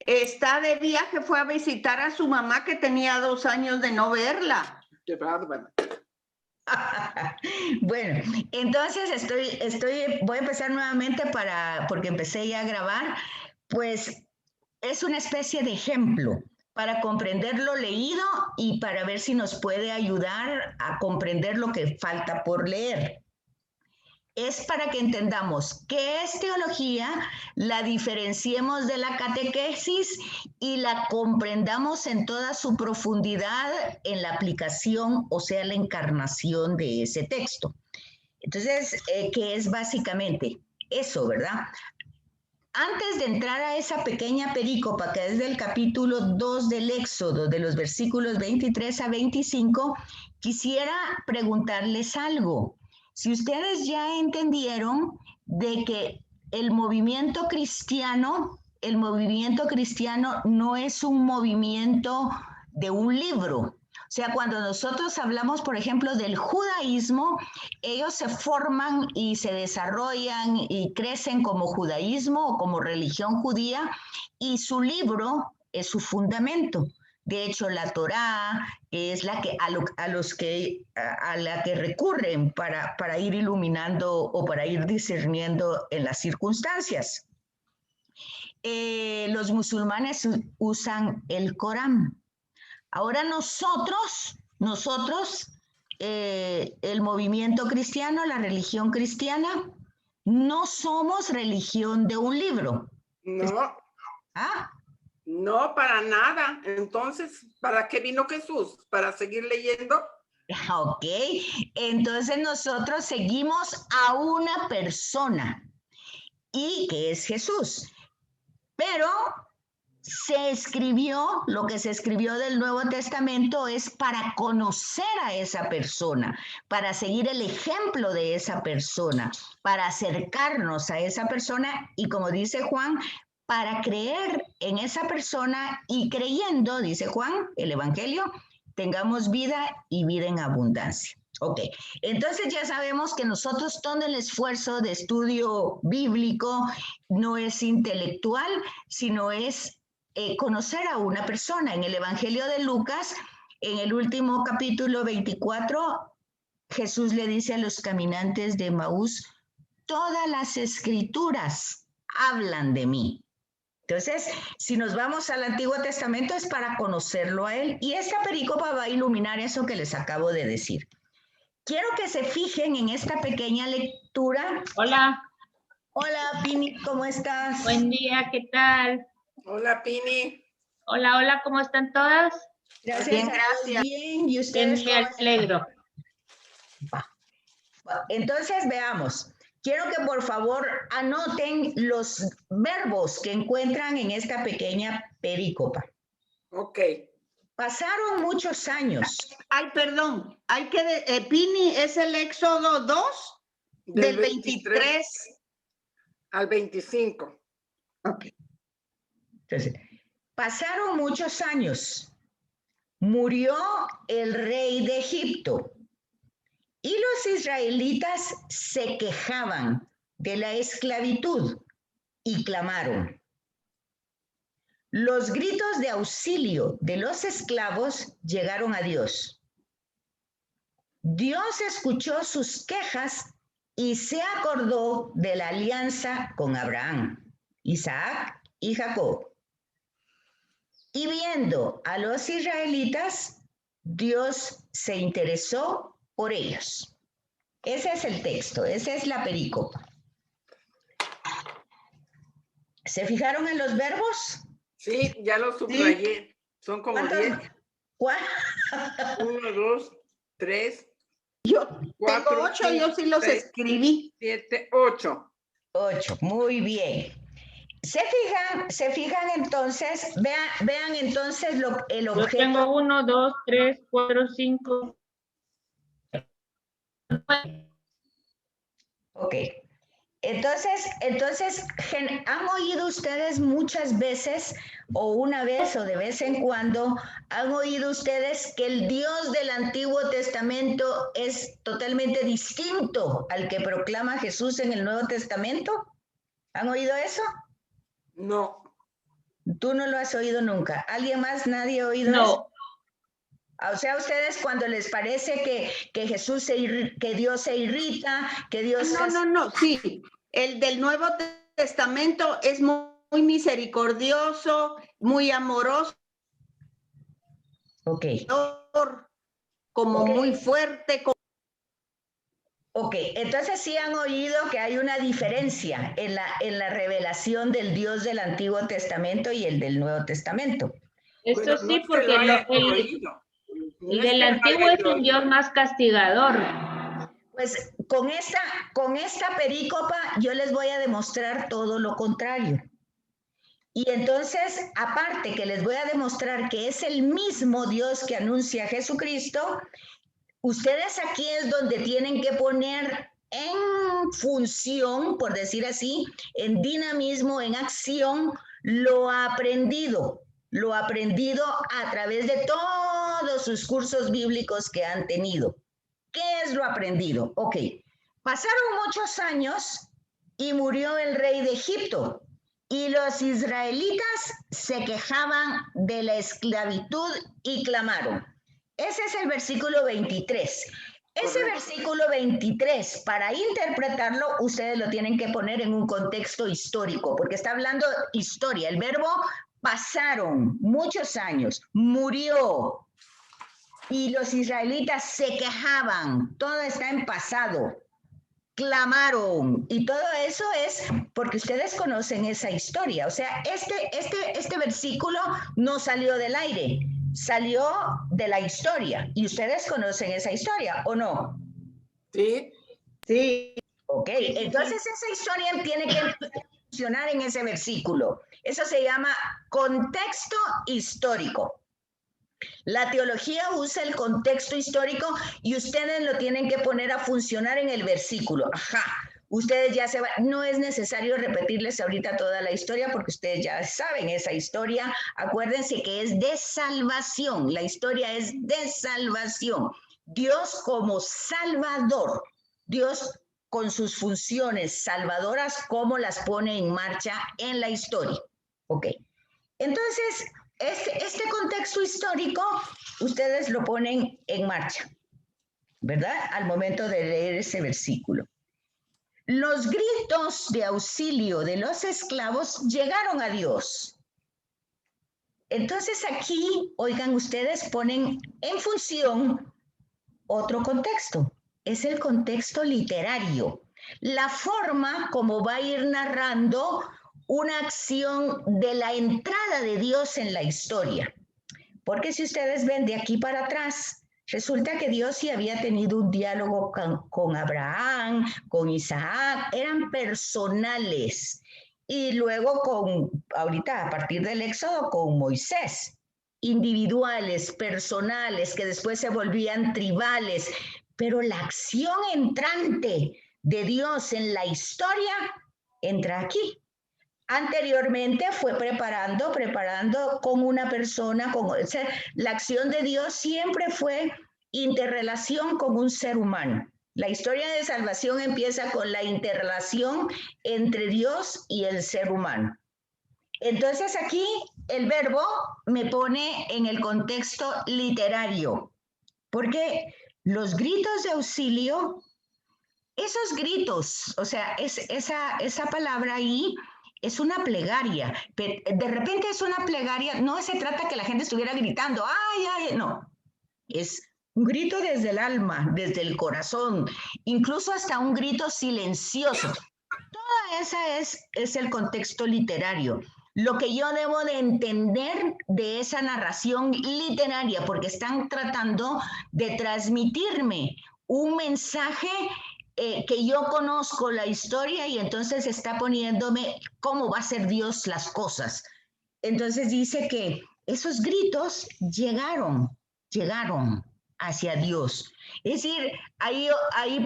Está de viaje, fue a visitar a su mamá que tenía 2 años de no verla. Qué bárbaro. Bueno, entonces voy a empezar nuevamente porque empecé ya a grabar, pues es una especie de ejemplo para comprender lo leído y para ver si nos puede ayudar a comprender lo que falta por leer. Es para que entendamos qué es teología, la diferenciemos de la catequesis y la comprendamos en toda su profundidad en la aplicación, o sea, la encarnación de ese texto. Entonces, ¿qué es básicamente eso, verdad? Antes de entrar a esa pequeña perícopa que es del capítulo 2 del Éxodo, de los versículos 23 a 25, quisiera preguntarles algo. Si ustedes ya entendieron de que el movimiento cristiano no es un movimiento de un libro. O sea, cuando nosotros hablamos, por ejemplo, del judaísmo, ellos se forman y se desarrollan y crecen como judaísmo o como religión judía, y su libro es su fundamento. De hecho, la Torá es la que a la que recurren para ir iluminando o para ir discerniendo en las circunstancias. Los musulmanes usan el Corán. Ahora nosotros, el movimiento cristiano, la religión cristiana, no somos religión de un libro. No. ¿Ah? No, para nada. Entonces, ¿para qué vino Jesús? ¿Para seguir leyendo? Ok, entonces nosotros seguimos a una persona, y que es Jesús. Pero lo que se escribió del Nuevo Testamento es para conocer a esa persona, para seguir el ejemplo de esa persona, para acercarnos a esa persona y, como dice Juan, para creer en esa persona y creyendo, dice Juan, el Evangelio, tengamos vida y vida en abundancia. Ok, entonces ya sabemos que nosotros todo el esfuerzo de estudio bíblico no es intelectual, sino es conocer a una persona. En el Evangelio de Lucas, en el último capítulo 24, Jesús le dice a los caminantes de Maús, todas las escrituras hablan de mí. Entonces, si nos vamos al Antiguo Testamento es para conocerlo a él, y esta perícopa va a iluminar eso que les acabo de decir. Quiero que se fijen en esta pequeña lectura. Hola. Hola, Pini, ¿cómo estás? Buen día, ¿qué tal? Hola, Pini. Hola, hola, ¿cómo están todas? Gracias. Bien, gracias. Bien, ¿y ustedes? Me alegro. Entonces, veamos. Quiero que por favor anoten los verbos que encuentran en esta pequeña perícopa. Ok. Pasaron muchos años. Ay, perdón, Pini, es el Éxodo 2 del 23 al 25. Ok. Entonces, pasaron muchos años. Murió el rey de Egipto. Y los israelitas se quejaban de la esclavitud y clamaron. Los gritos de auxilio de los esclavos llegaron a Dios. Dios escuchó sus quejas y se acordó de la alianza con Abraham, Isaac y Jacob. Y viendo a los israelitas, Dios se interesó por ellos. Ese es el texto, esa es la perícopa. ¿Se fijaron en los verbos? Sí, ya los subrayé. Son como 10. 1, 2, 3. Yo 4, tengo 8, yo sí los 6, escribí. 7, 8. 8, muy bien. Se fijan entonces, vean entonces el objeto. Yo tengo 1, 2, 3, 4, 5. Ok. Entonces, han oído ustedes muchas veces, o una vez, o de vez en cuando, han oído ustedes que el Dios del Antiguo Testamento es totalmente distinto al que proclama Jesús en el Nuevo Testamento. ¿Han oído eso? No. Tú no lo has oído nunca. ¿Alguien más? ¿Nadie ha oído eso? No. O sea, ustedes cuando les parece que Jesús que Dios se irrita, que Dios... No, sí. El del Nuevo Testamento es muy misericordioso, muy amoroso, Ok. como Ok. muy fuerte. Ok, entonces sí han oído que hay una diferencia en la revelación del Dios del Antiguo Testamento y el del Nuevo Testamento. Eso Bueno, sí, no es que porque lo haya el oído. No es del que lo antiguo haya es un oído. Dios más castigador. Pues con esta perícopa yo les voy a demostrar todo lo contrario. Y entonces, aparte que les voy a demostrar que es el mismo Dios que anuncia Jesucristo, ustedes aquí es donde tienen que poner en función, por decir así, en dinamismo, en acción, lo aprendido a través de todos sus cursos bíblicos que han tenido. ¿Qué es lo aprendido? Ok, pasaron muchos años y murió el rey de Egipto y los israelitas se quejaban de la esclavitud y clamaron. Ese es el versículo 23. Ese versículo 23, para interpretarlo, ustedes lo tienen que poner en un contexto histórico, porque está hablando historia. El verbo pasaron muchos años, murió, y los israelitas se quejaban, todo está en pasado, clamaron, y todo eso es porque ustedes conocen esa historia. O sea, este versículo no salió del aire, salió de la historia, y ustedes conocen esa historia, ¿o no? Sí. Sí. Ok, entonces esa historia tiene que funcionar en ese versículo. Eso se llama contexto histórico. La teología usa el contexto histórico y ustedes lo tienen que poner a funcionar en el versículo. Ajá, ustedes ya se van, no es necesario repetirles ahorita toda la historia porque ustedes ya saben esa historia. Acuérdense que es de salvación, la historia es de salvación. Dios como salvador, Dios con sus funciones salvadoras, cómo las pone en marcha en la historia. Ok, entonces... Este contexto histórico, ustedes lo ponen en marcha, ¿verdad? Al momento de leer ese versículo. Los gritos de auxilio de los esclavos llegaron a Dios. Entonces aquí, oigan, ustedes ponen en función otro contexto. Es el contexto literario. La forma como va a ir narrando una acción de la entrada de Dios en la historia. Porque si ustedes ven de aquí para atrás, resulta que Dios sí había tenido un diálogo con Abraham, con Isaac, eran personales. Y luego ahorita a partir del Éxodo, con Moisés, individuales, personales, que después se volvían tribales. Pero la acción entrante de Dios en la historia entra aquí. Anteriormente fue preparando con una persona, la acción de Dios siempre fue interrelación con un ser humano. La historia de salvación empieza con la interrelación entre Dios y el ser humano. Entonces aquí el verbo me pone en el contexto literario, porque los gritos de auxilio, esos gritos, o sea, esa palabra ahí es una plegaria. De repente es una plegaria, no se trata que la gente estuviera gritando, ay, no. Es un grito desde el alma, desde el corazón, incluso hasta un grito silencioso. Todo ese es el contexto literario. Lo que yo debo de entender de esa narración literaria, porque están tratando de transmitirme un mensaje que yo conozco la historia y entonces está poniéndome cómo va a ser Dios las cosas. Entonces dice que esos gritos llegaron hacia Dios. Es decir, ahí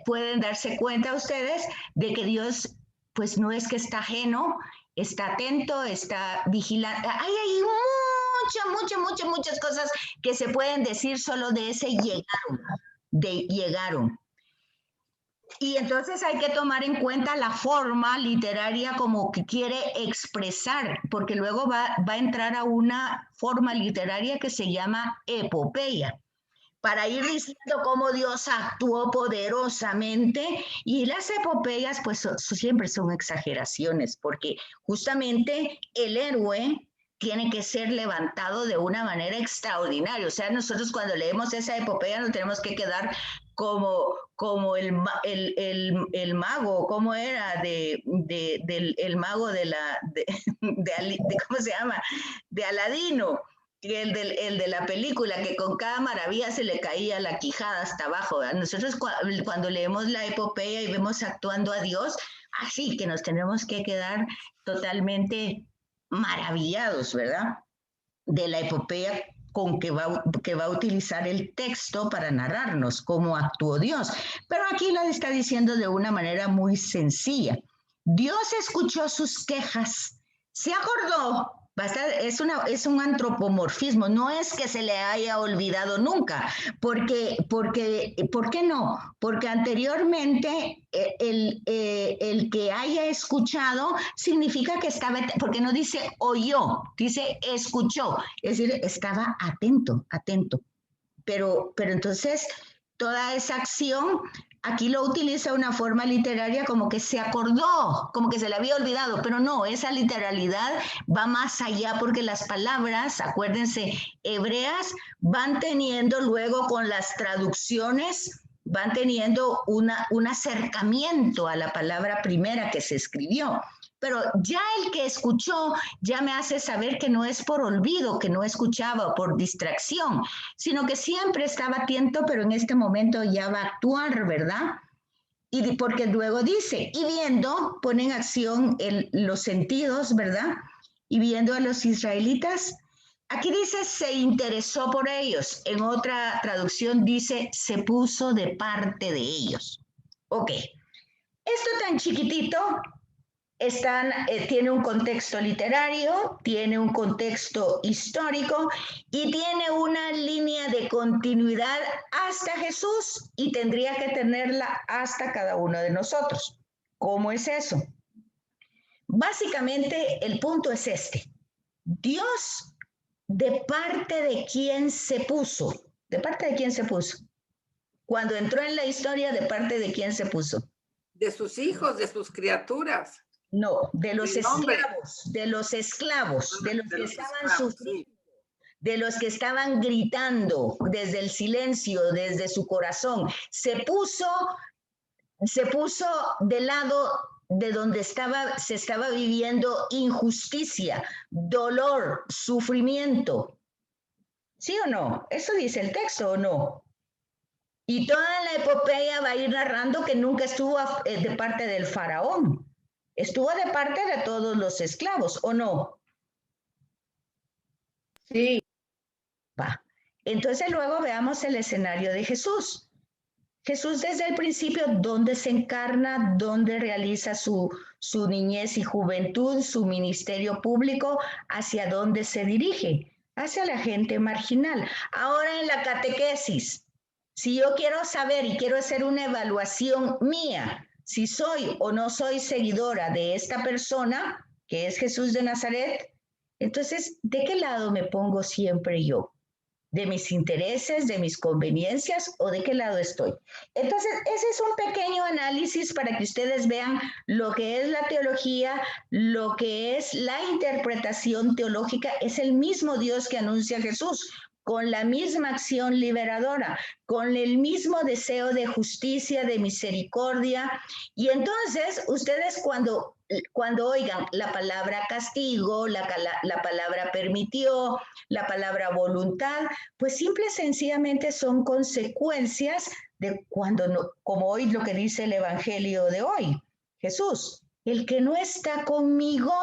pueden darse cuenta ustedes de que Dios pues no es que está ajeno, está atento, está vigilante. Hay muchas cosas que se pueden decir solo de ese llegaron. Y entonces hay que tomar en cuenta la forma literaria como que quiere expresar, porque luego va a entrar a una forma literaria que se llama epopeya, para ir diciendo cómo Dios actuó poderosamente. Y las epopeyas pues siempre son exageraciones, porque justamente el héroe tiene que ser levantado de una manera extraordinaria. O sea, nosotros cuando leemos esa epopeya nos tenemos que quedar como el mago, ¿cómo era? El mago ¿cómo se llama? De Aladino, el de la película, que con cada maravilla se le caía la quijada hasta abajo, ¿verdad? Nosotros cuando leemos la epopeya y vemos actuando a Dios, así que nos tenemos que quedar totalmente maravillados, ¿verdad? De la epopeya con que va a utilizar el texto para narrarnos cómo actuó Dios. Pero aquí lo está diciendo de una manera muy sencilla. Dios escuchó sus quejas, se acordó. Es un antropomorfismo, no es que se le haya olvidado nunca, ¿por qué no? Porque anteriormente el que haya escuchado significa que estaba, porque no dice oyó, dice escuchó, es decir, estaba atento. Pero entonces toda esa acción aquí lo utiliza una forma literaria como que se acordó, como que se le había olvidado, pero no, esa literalidad va más allá porque las palabras, acuérdense, hebreas van teniendo luego con las traducciones, van teniendo un acercamiento a la palabra primera que se escribió. Pero ya el que escuchó ya me hace saber que no es por olvido, que no escuchaba o por distracción, sino que siempre estaba atento, pero en este momento ya va a actuar, ¿verdad? Y porque luego dice, y viendo, pone en acción los sentidos, ¿verdad? Y viendo a los israelitas, aquí dice, se interesó por ellos. En otra traducción dice, se puso de parte de ellos. Ok, esto tan chiquitito tiene un contexto literario, tiene un contexto histórico y tiene una línea de continuidad hasta Jesús y tendría que tenerla hasta cada uno de nosotros. ¿Cómo es eso? Básicamente el punto es este. Dios, ¿de parte de quién se puso? ¿De parte de quién se puso? Cuando entró en la historia, ¿de parte de quién se puso? De sus hijos, de sus criaturas. No, de los esclavos, de los que estaban sufriendo, de los que estaban gritando desde el silencio, desde su corazón. Se puso del lado de donde se estaba viviendo injusticia, dolor, sufrimiento. ¿Sí o no? ¿Eso dice el texto o no? Y toda la epopeya va a ir narrando que nunca estuvo de parte del faraón. Estuvo de parte de todos los esclavos, ¿o no? Sí. Va. Entonces luego veamos el escenario de Jesús. Jesús desde el principio, ¿dónde se encarna? ¿Dónde realiza su niñez y juventud, su ministerio público? ¿Hacia dónde se dirige? Hacia la gente marginal. Ahora en la catequesis, si yo quiero saber y quiero hacer una evaluación mía, si soy o no soy seguidora de esta persona, que es Jesús de Nazaret, entonces, ¿de qué lado me pongo siempre yo? ¿De mis intereses, de mis conveniencias o de qué lado estoy? Entonces, ese es un pequeño análisis para que ustedes vean lo que es la teología, lo que es la interpretación teológica. Es el mismo Dios que anuncia a Jesús, con la misma acción liberadora, con el mismo deseo de justicia, de misericordia. Y entonces, ustedes cuando oigan la palabra castigo, la palabra permitió, la palabra voluntad, pues simple y sencillamente son consecuencias de cuando, no, como hoy lo que dice el Evangelio de hoy, Jesús, el que no está conmigo,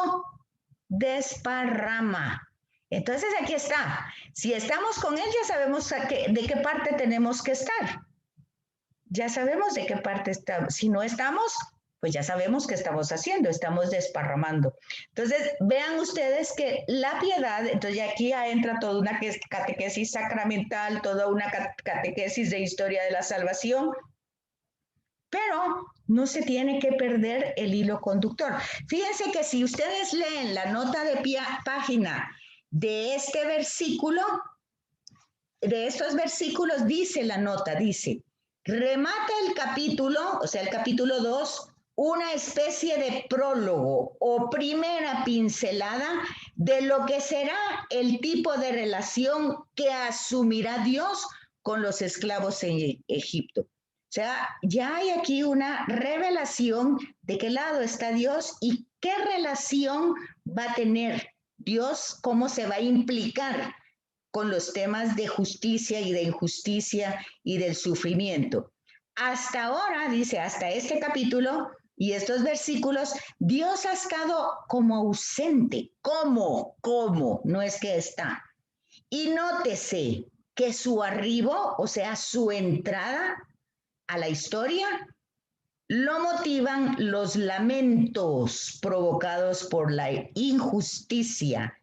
desparrama. Entonces aquí está, si estamos con él ya sabemos de qué parte tenemos que estar. Ya sabemos de qué parte estamos. Si no estamos, pues ya sabemos qué estamos haciendo, estamos desparramando. Entonces, vean ustedes que la piedad, entonces ya aquí ya entra toda una catequesis sacramental, toda una catequesis de historia de la salvación. pero no se tiene que perder el hilo conductor. Fíjense que si ustedes leen la nota de página de este versículo, de estos versículos, dice la nota, dice, remata el capítulo, o sea, el capítulo 2, una especie de prólogo o primera pincelada de lo que será el tipo de relación que asumirá Dios con los esclavos en Egipto. O sea, ya hay aquí una revelación de qué lado está Dios y qué relación va a tener Dios, cómo se va a implicar con los temas de justicia y de injusticia y del sufrimiento. Hasta ahora, dice, hasta este capítulo y estos versículos, Dios ha estado como ausente. ¿Cómo? No es que está. Y nótese que su arribo, o sea, su entrada a la historia, lo motivan los lamentos provocados por la injusticia,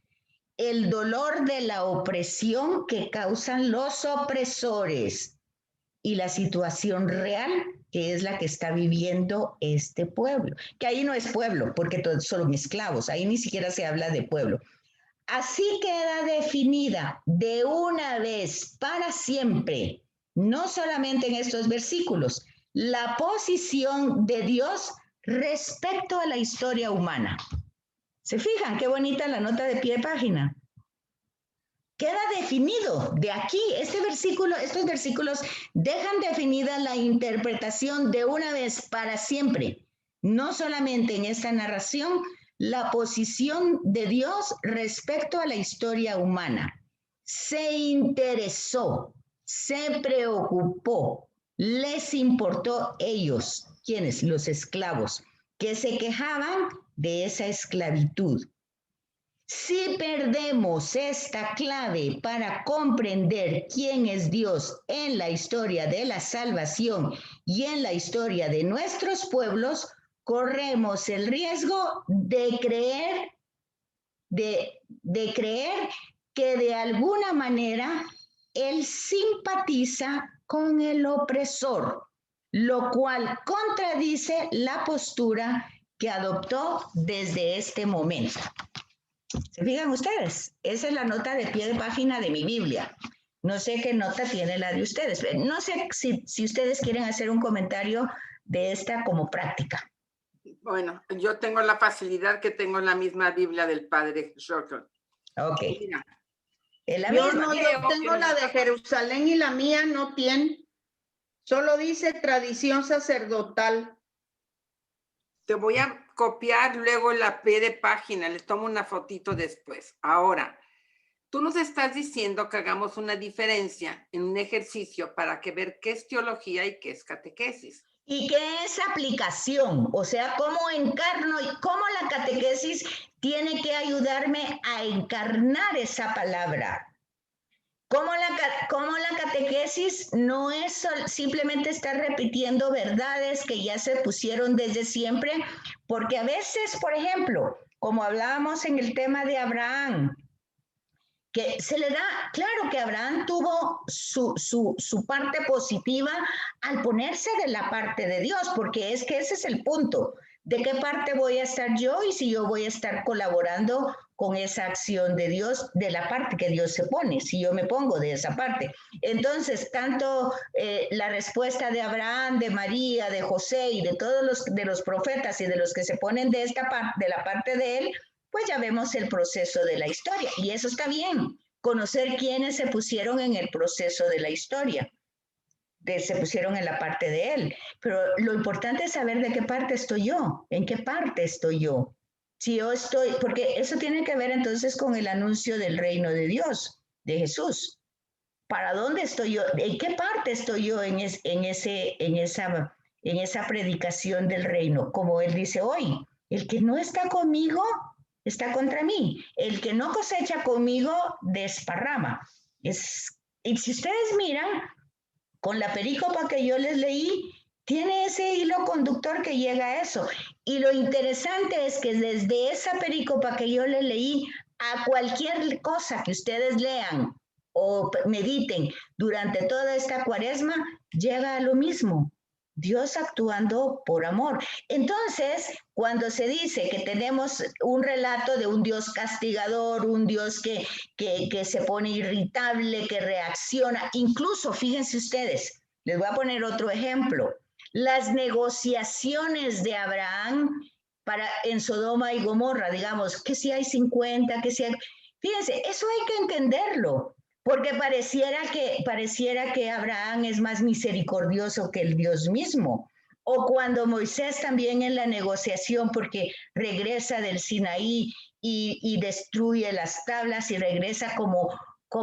el dolor de la opresión que causan los opresores y la situación real que es la que está viviendo este pueblo, que ahí no es pueblo porque todos son esclavos, ahí ni siquiera se habla de pueblo. Así queda definida de una vez para siempre, no solamente en estos versículos, la posición de Dios respecto a la historia humana. ¿Se fijan qué bonita la nota de pie de página? Queda definido de aquí, estos versículos dejan definida la interpretación de una vez para siempre, no solamente en esta narración, la posición de Dios respecto a la historia humana. Se interesó, se preocupó, les importó ellos, ¿quiénes? Los esclavos, que se quejaban de esa esclavitud. Si perdemos esta clave para comprender quién es Dios en la historia de la salvación y en la historia de nuestros pueblos, corremos el riesgo de creer que de alguna manera Él simpatiza con el opresor, lo cual contradice la postura que adoptó desde este momento. ¿Se fijan ustedes? Esa es la nota de pie de página de mi Biblia. No sé qué nota tiene la de ustedes. No sé si ustedes quieren hacer un comentario de esta como práctica. Bueno, yo tengo la facilidad que tengo la misma Biblia del padre Shorten. Ok. Mira, Yo tengo la de Jerusalén y la mía no tiene. Solo dice tradición sacerdotal. Te voy a copiar luego la pie de página, les tomo una fotito después. Ahora, tú nos estás diciendo que hagamos una diferencia en un ejercicio para que ver qué es teología y qué es catequesis. ¿Y qué es aplicación? O sea, ¿cómo encarno y cómo la catequesis tiene que ayudarme a encarnar esa palabra? ¿Cómo la catequesis no es simplemente estar repitiendo verdades que ya se pusieron desde siempre? Porque a veces, por ejemplo, como hablábamos en el tema de Abraham, que se le da, claro que Abraham tuvo su parte positiva al ponerse de la parte de Dios, porque es que ese es el punto. ¿De qué parte voy a estar yo y si yo voy a estar colaborando con esa acción de Dios, de la parte que Dios se pone, si yo me pongo de esa parte? Entonces, tanto la respuesta de Abraham, de María, de José y de todos los profetas y de los que se ponen de esta parte, de la parte de él, pues ya vemos el proceso de la historia. Y eso está bien, conocer quiénes se pusieron en el proceso de la historia. Se pusieron en la parte de él, pero lo importante es saber de qué parte estoy yo, en qué parte estoy yo. Si yo estoy, porque eso tiene que ver entonces con el anuncio del reino de Dios, de Jesús. ¿Para dónde estoy yo? ¿En qué parte estoy yo en esa predicación del reino? Como él dice hoy, el que no está conmigo está contra mí. El que no cosecha conmigo desparrama. Y si ustedes miran, con la perícopa que yo les leí, tiene ese hilo conductor que llega a eso. Y lo interesante es que desde esa perícopa que yo les leí, a cualquier cosa que ustedes lean o mediten durante toda esta cuaresma, llega a lo mismo. Dios actuando por amor. Entonces, cuando se dice que tenemos un relato de un Dios castigador, un Dios que se pone irritable, que reacciona, incluso, fíjense ustedes, les voy a poner otro ejemplo, las negociaciones de Abraham en Sodoma y Gomorra, digamos, que si hay 50, que si hay... Fíjense, eso hay que entenderlo. Porque pareciera que Abraham es más misericordioso que el Dios mismo. O cuando Moisés también en la negociación, porque regresa del Sinaí y destruye las tablas y regresa como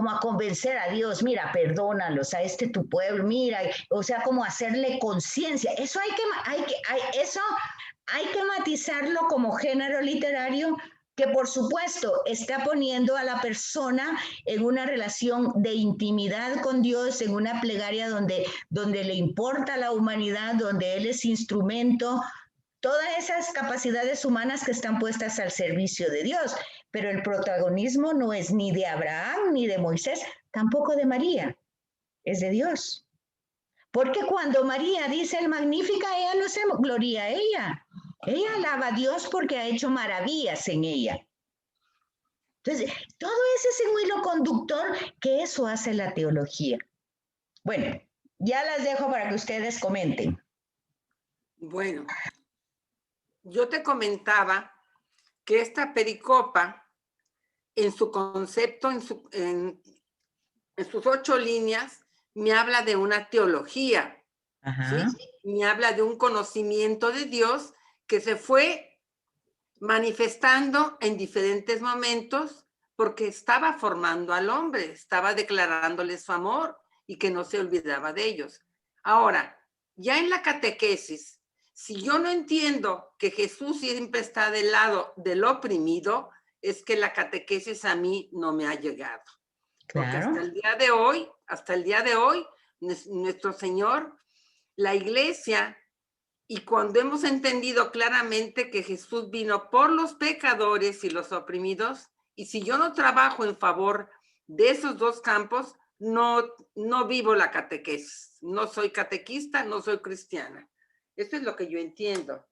a convencer a Dios, mira, perdónalos a tu pueblo, mira, o sea, como hacerle conciencia. Eso hay que matizarlo como género literario que por supuesto está poniendo a la persona en una relación de intimidad con Dios, en una plegaria donde le importa la humanidad, donde Él es instrumento, todas esas capacidades humanas que están puestas al servicio de Dios. Pero el protagonismo no es ni de Abraham ni de Moisés, tampoco de María, es de Dios. Porque cuando María dice el Magnífica, ella no se gloria a ella. Ella alaba a Dios porque ha hecho maravillas en ella. Entonces, todo ese es un hilo conductor que eso hace la teología. Bueno, ya las dejo para que ustedes comenten. Bueno, yo te comentaba que esta pericopa, en su concepto, en sus 8 líneas, me habla de una teología, ¿sí? Me habla de un conocimiento de Dios que se fue manifestando en diferentes momentos porque estaba formando al hombre, estaba declarándole su amor y que no se olvidaba de ellos. Ahora, ya en la catequesis, si yo no entiendo que Jesús siempre está del lado del oprimido, es que la catequesis a mí no me ha llegado. Porque Claro. hasta el día de hoy, nuestro Señor, la Iglesia, y cuando hemos entendido claramente que Jesús vino por los pecadores y los oprimidos, y si yo no trabajo en favor de esos dos campos, no vivo la catequesis. No soy catequista, no soy cristiana. Eso es lo que yo entiendo.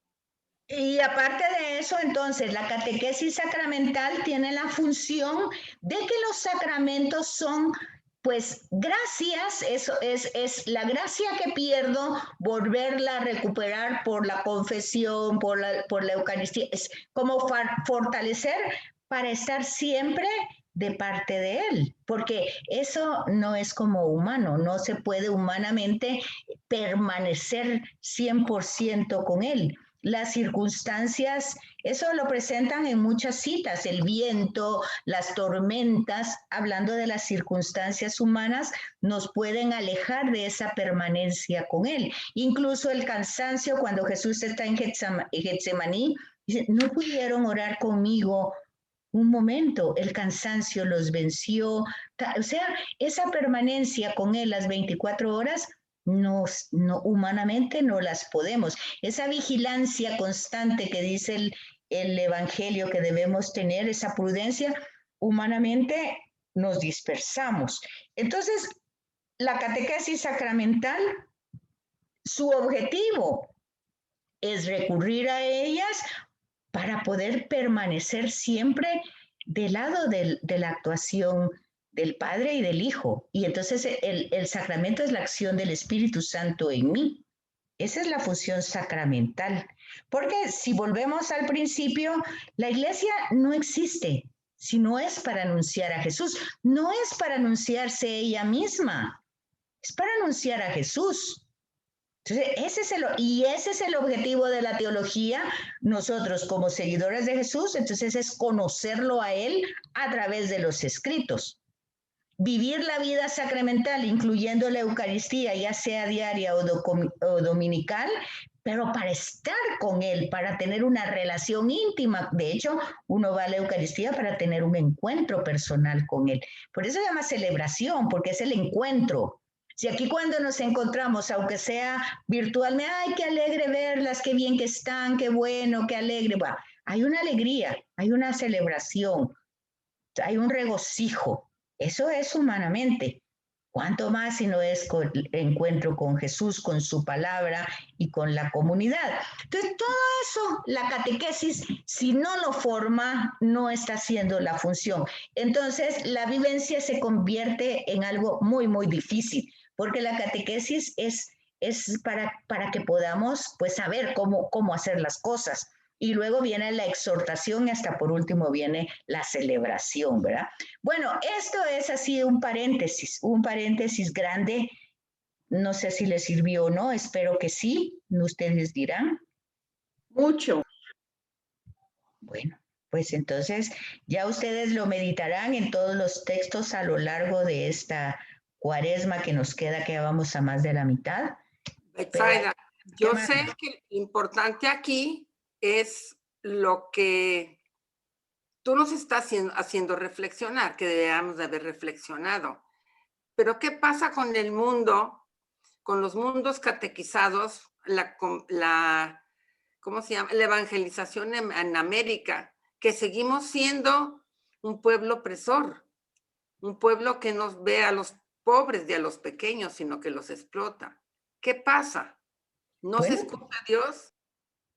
Y aparte de eso, entonces, la catequesis sacramental tiene la función de que los sacramentos son, pues, gracias, eso es la gracia que pierdo, volverla a recuperar por la confesión, por la Eucaristía, es como fortalecer para estar siempre de parte de Él, porque eso no es como humano, no se puede humanamente permanecer 100% con Él. Las circunstancias, eso lo presentan en muchas citas, el viento, las tormentas, hablando de las circunstancias humanas, nos pueden alejar de esa permanencia con Él. Incluso el cansancio, cuando Jesús está en Getsemaní, dice, no pudieron orar conmigo un momento, el cansancio los venció. O sea, esa permanencia con Él las 24 horas, no, humanamente no las podemos. Esa vigilancia constante que dice el Evangelio que debemos tener, esa prudencia, humanamente nos dispersamos. Entonces, la catequesis sacramental, su objetivo es recurrir a ellas para poder permanecer siempre del lado de la actuación del Padre y del Hijo. Y entonces el sacramento es la acción del Espíritu Santo en mí. Esa es la función sacramental. Porque si volvemos al principio, la iglesia no existe si no es para anunciar a Jesús. No es para anunciarse ella misma, es para anunciar a Jesús. Entonces, ese es el objetivo de la teología. Nosotros como seguidores de Jesús, entonces es conocerlo a Él a través de los escritos. Vivir la vida sacramental, incluyendo la Eucaristía, ya sea diaria o dominical, pero para estar con Él, para tener una relación íntima. De hecho, uno va a la Eucaristía para tener un encuentro personal con Él. Por eso se llama celebración, porque es el encuentro. Si aquí cuando nos encontramos, aunque sea virtualmente, ¡ay, qué alegre verlas, qué bien que están, qué bueno, qué alegre! Bueno, hay una alegría, hay una celebración, hay un regocijo. Eso es humanamente. ¿Cuánto más si no es encuentro con Jesús, con su palabra y con la comunidad? Entonces, todo eso, la catequesis, si no lo forma, no está haciendo la función. Entonces, la vivencia se convierte en algo muy, muy difícil, porque la catequesis es para que podamos pues, saber cómo hacer las cosas. Y luego viene la exhortación y hasta por último viene la celebración, ¿verdad? Bueno, esto es así un paréntesis grande. No sé si les sirvió o no, espero que sí, ustedes dirán. Mucho. Bueno, pues entonces ya ustedes lo meditarán en todos los textos a lo largo de esta cuaresma que nos queda, que ya vamos a más de la mitad. Betsaida, yo sé que lo importante aquí es lo que tú nos estás haciendo reflexionar, que deberíamos de haber reflexionado. Pero ¿qué pasa con el mundo, con los mundos catequizados, ¿cómo se llama? La evangelización en América, que seguimos siendo un pueblo opresor, un pueblo que no ve a los pobres y a los pequeños, sino que los explota? ¿Qué pasa? ¿No se escucha a Dios?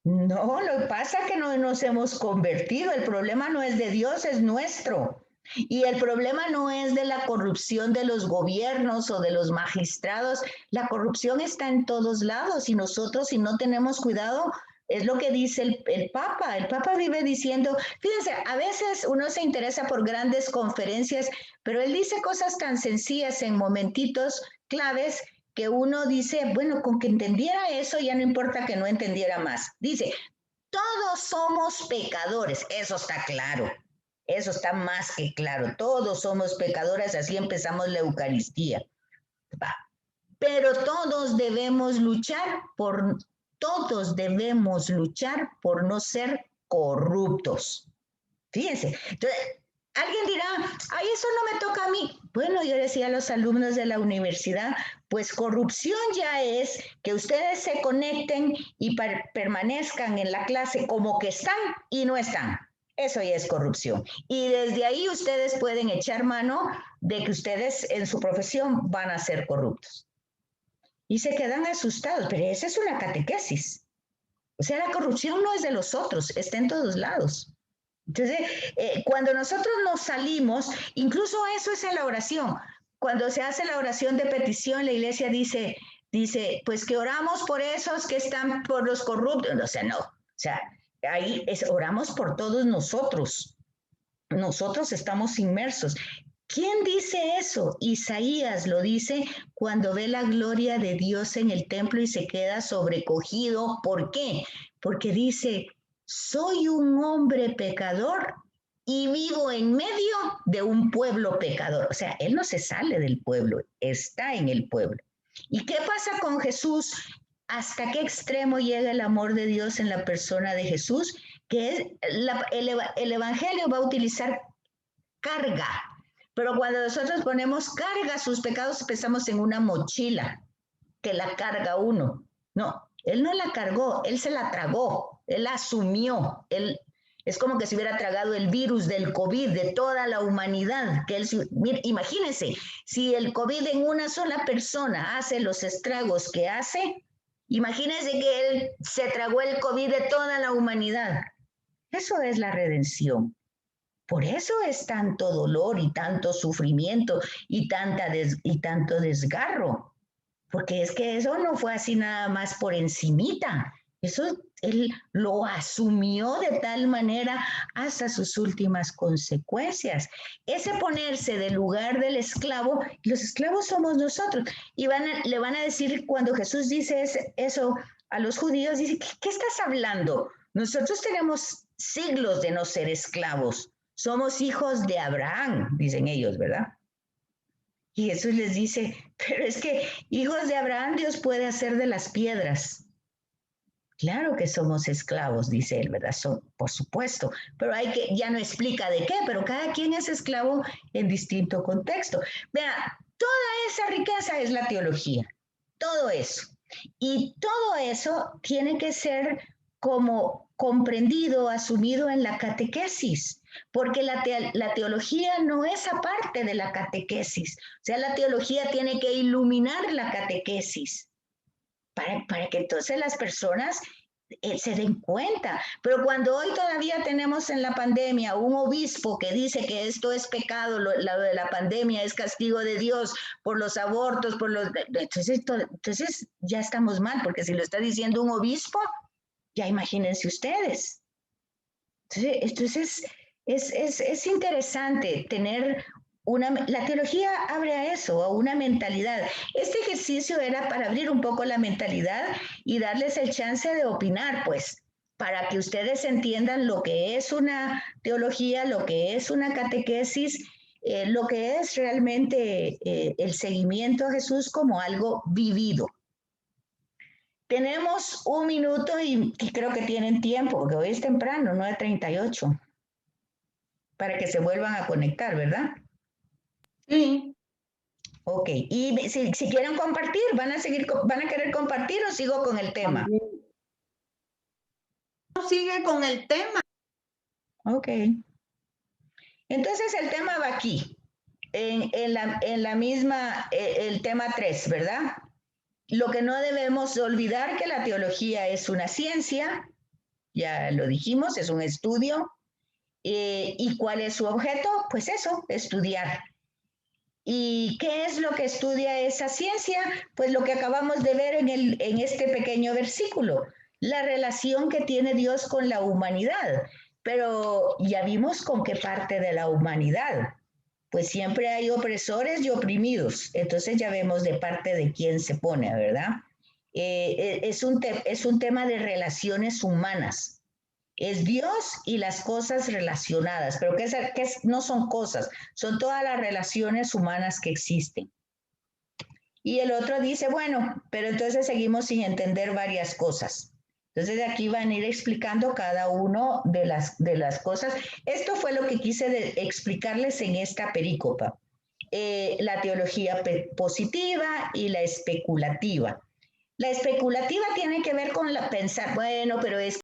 No, lo que pasa es que no nos hemos convertido. El problema no es de Dios, es nuestro. Y el problema no es de la corrupción de los gobiernos o de los magistrados. La corrupción está en todos lados y nosotros, si no tenemos cuidado, es lo que dice el Papa. El Papa vive diciendo, fíjense, a veces uno se interesa por grandes conferencias, pero él dice cosas tan sencillas en momentitos claves que uno dice, bueno, con que entendiera eso ya no importa que no entendiera más. Dice, todos somos pecadores, eso está claro, eso está más que claro, todos somos pecadores, así empezamos la Eucaristía. Va. Pero todos debemos luchar por no ser corruptos. Fíjense, entonces, alguien dirá, ay, eso no me toca a mí. Bueno, yo decía a los alumnos de la universidad, pues corrupción ya es que ustedes se conecten y permanezcan en la clase como que están y no están. Eso ya es corrupción. Y desde ahí ustedes pueden echar mano de que ustedes en su profesión van a ser corruptos. Y se quedan asustados, pero esa es una catequesis. O sea, la corrupción no es de los otros, está en todos lados. Entonces, cuando nosotros nos salimos, incluso eso es en la oración. Cuando se hace la oración de petición, la iglesia dice, pues que oramos por esos que están por los corruptos. O sea, no. O sea, ahí oramos por todos nosotros. Nosotros estamos inmersos. ¿Quién dice eso? Isaías lo dice cuando ve la gloria de Dios en el templo y se queda sobrecogido. ¿Por qué? Porque dice, soy un hombre pecador y vivo en medio de un pueblo pecador. O sea, él no se sale del pueblo, está en el pueblo. ¿Y qué pasa con Jesús? ¿Hasta qué extremo llega el amor de Dios en la persona de Jesús? Que el Evangelio va a utilizar carga. Pero cuando nosotros ponemos carga a sus pecados, pensamos en una mochila que la carga uno. No, él no la cargó, él se la tragó, él la asumió. Es como que se hubiera tragado el virus del COVID de toda la humanidad. Mire, imagínense, si el COVID en una sola persona hace los estragos que hace, imagínense que él se tragó el COVID de toda la humanidad. Eso es la redención. Por eso es tanto dolor y tanto sufrimiento y tanto desgarro, porque es que eso no fue así nada más por encimita, eso él lo asumió de tal manera hasta sus últimas consecuencias. Ese ponerse del lugar del esclavo, los esclavos somos nosotros, y le van a decir cuando Jesús dice eso a los judíos, dice, ¿qué estás hablando? Nosotros tenemos siglos de no ser esclavos. Somos hijos de Abraham, dicen ellos, ¿verdad? Y Jesús les dice, pero es que hijos de Abraham Dios puede hacer de las piedras. Claro que somos esclavos, dice él, ¿verdad? Por supuesto, pero ya no explica de qué, pero cada quien es esclavo en distinto contexto. Vea, toda esa riqueza es la teología, todo eso. Y todo eso tiene que ser como comprendido, asumido en la catequesis. porque la teología no es aparte de la catequesis. O sea, la teología tiene que iluminar la catequesis para que entonces las personas se den cuenta. Pero cuando hoy todavía tenemos en la pandemia un obispo que dice que esto es pecado, lo de la pandemia es castigo de Dios por los abortos, entonces ya estamos mal, porque si lo está diciendo un obispo, ya imagínense ustedes. Entonces es interesante tener la teología abre a eso, a una mentalidad. Este ejercicio era para abrir un poco la mentalidad y darles el chance de opinar, pues, para que ustedes entiendan lo que es una teología, lo que es una catequesis, lo que es realmente el seguimiento a Jesús como algo vivido. Tenemos un minuto y creo que tienen tiempo, porque hoy es temprano, 9:38, para que se vuelvan a conectar, ¿verdad? Sí. Ok, y si quieren compartir, ¿van a querer compartir o sigo con el tema? Sigue con el tema. Ok. Entonces el tema va aquí, en la misma, el tema 3, ¿verdad? Lo que no debemos olvidar que la teología es una ciencia, ya lo dijimos, es un estudio. ¿Y cuál es su objeto? Pues eso, estudiar. ¿Y qué es lo que estudia esa ciencia? Pues lo que acabamos de ver en este pequeño versículo, la relación que tiene Dios con la humanidad. Pero ya vimos con qué parte de la humanidad. Pues siempre hay opresores y oprimidos. Entonces ya vemos de parte de quién se pone, ¿verdad? Es un tema de relaciones humanas. Es Dios y las cosas relacionadas, pero no son cosas, son todas las relaciones humanas que existen. Y el otro dice, bueno, pero entonces seguimos sin entender varias cosas. Entonces de aquí van a ir explicando cada uno de las cosas. Esto fue lo que quise explicarles en esta perícopa. La teología positiva y la especulativa. La especulativa tiene que ver con pensar, bueno, pero es